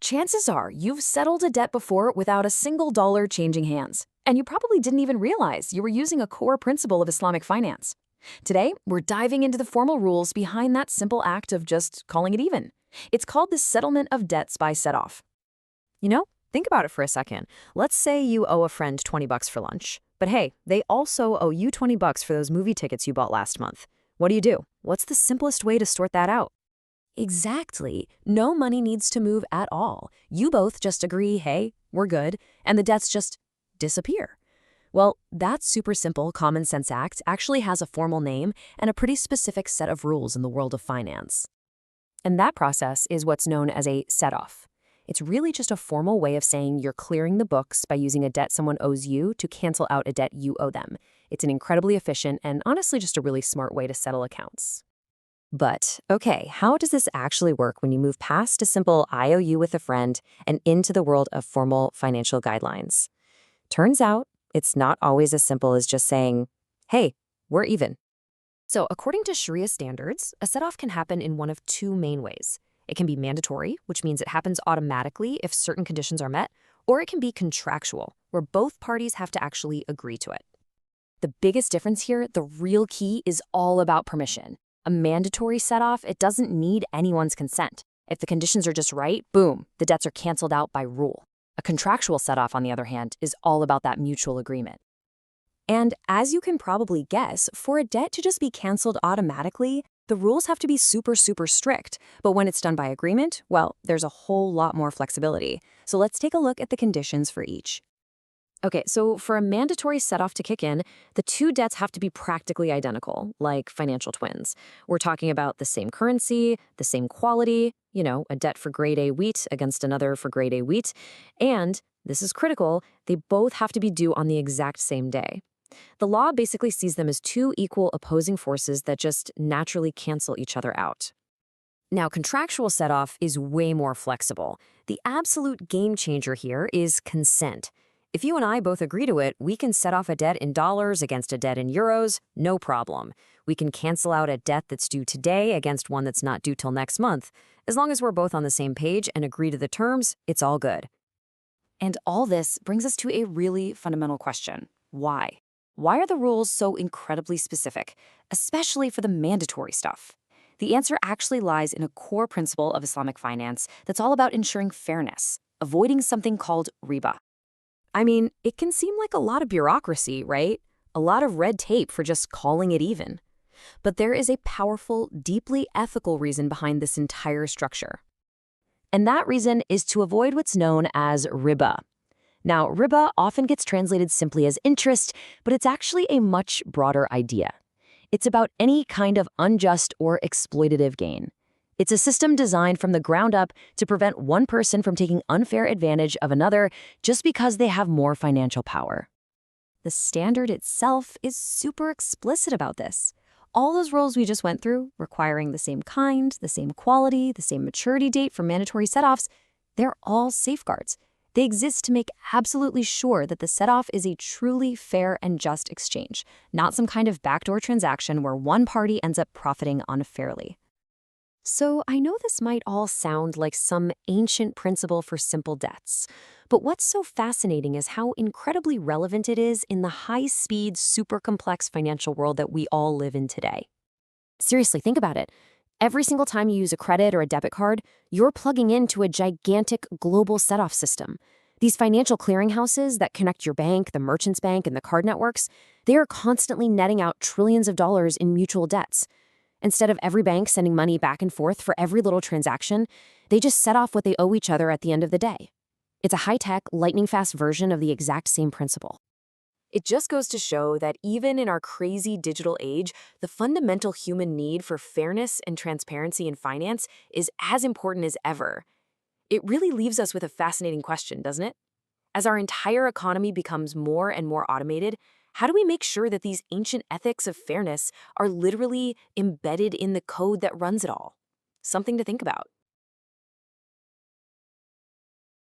chances are you've settled a debt before without a single dollar changing hands. And you probably didn't even realize you were using a core principle of Islamic finance. Today, we're diving into the formal rules behind that simple act of just calling it even. It's called the settlement of debts by set-off. Think about it for a second. Let's say you owe a friend 20 bucks for lunch. But hey, they also owe you 20 bucks for those movie tickets you bought last month. What do? What's the simplest way to sort that out? Exactly. No money needs to move at all. You both just agree, hey, we're good, and the debts just disappear. Well, that super simple common sense act actually has a formal name and a pretty specific set of rules in the world of finance. And that process is what's known as a set-off. It's really just a formal way of saying you're clearing the books by using a debt someone owes you to cancel out a debt you owe them. It's an incredibly efficient and honestly just a really smart way to settle accounts. But, okay, how does this actually work when you move past a simple IOU with a friend and into the world of formal financial guidelines? Turns out, it's not always as simple as just saying, hey, we're even. So, according to Sharia standards, a set-off can happen in one of two main ways. It can be mandatory, which means it happens automatically if certain conditions are met, or it can be contractual, where both parties have to actually agree to it. The biggest difference here, the real key, is all about permission. A mandatory set-off, it doesn't need anyone's consent. If the conditions are just right, boom, the debts are canceled out by rule. A contractual set-off, on the other hand, is all about that mutual agreement. And as you can probably guess, for a debt to just be canceled automatically, the rules have to be super strict. But when it's done by agreement, well, there's a whole lot more flexibility. So let's take a look at the conditions for each. Okay, so for a mandatory set-off to kick in, the two debts have to be practically identical, like financial twins. We're talking about the same currency, the same quality, a debt for grade A wheat against another for grade A wheat. And, this is critical, they both have to be due on the exact same day. The law basically sees them as two equal opposing forces that just naturally cancel each other out. Now, contractual set-off is way more flexible. The absolute game changer here is consent. If you and I both agree to it, we can set off a debt in dollars against a debt in euros, no problem. We can cancel out a debt that's due today against one that's not due till next month. As long as we're both on the same page and agree to the terms, it's all good. And all this brings us to a really fundamental question. Why? Why are the rules so incredibly specific, especially for the mandatory stuff? The answer actually lies in a core principle of Islamic finance that's all about ensuring fairness, avoiding something called riba. I mean, it can seem like a lot of bureaucracy, right? A lot of red tape for just calling it even. But there is a powerful, deeply ethical reason behind this entire structure. And that reason is to avoid what's known as riba. Now, riba often gets translated simply as interest, but it's actually a much broader idea. It's about any kind of unjust or exploitative gain. It's a system designed from the ground up to prevent one person from taking unfair advantage of another just because they have more financial power. The standard itself is super explicit about this. All those rules we just went through, requiring the same kind, the same quality, the same maturity date for mandatory set-offs, they're all safeguards. They exist to make absolutely sure that the set-off is a truly fair and just exchange, not some kind of backdoor transaction where one party ends up profiting unfairly. So I know this might all sound like some ancient principle for simple debts, but what's so fascinating is how incredibly relevant it is in the high-speed, super complex financial world that we all live in today. Seriously, think about it. Every single time you use a credit or a debit card, you're plugging into a gigantic global set-off system. These financial clearinghouses that connect your bank, the merchant's bank, and the card networks, they are constantly netting out trillions of dollars in mutual debts. Instead of every bank sending money back and forth for every little transaction, they just set off what they owe each other at the end of the day. It's a high-tech, lightning-fast version of the exact same principle. It just goes to show that even in our crazy digital age, the fundamental human need for fairness and transparency in finance is as important as ever. It really leaves us with a fascinating question, doesn't it? As our entire economy becomes more and more automated, how do we make sure that these ancient ethics of fairness are literally embedded in the code that runs it all? Something to think about.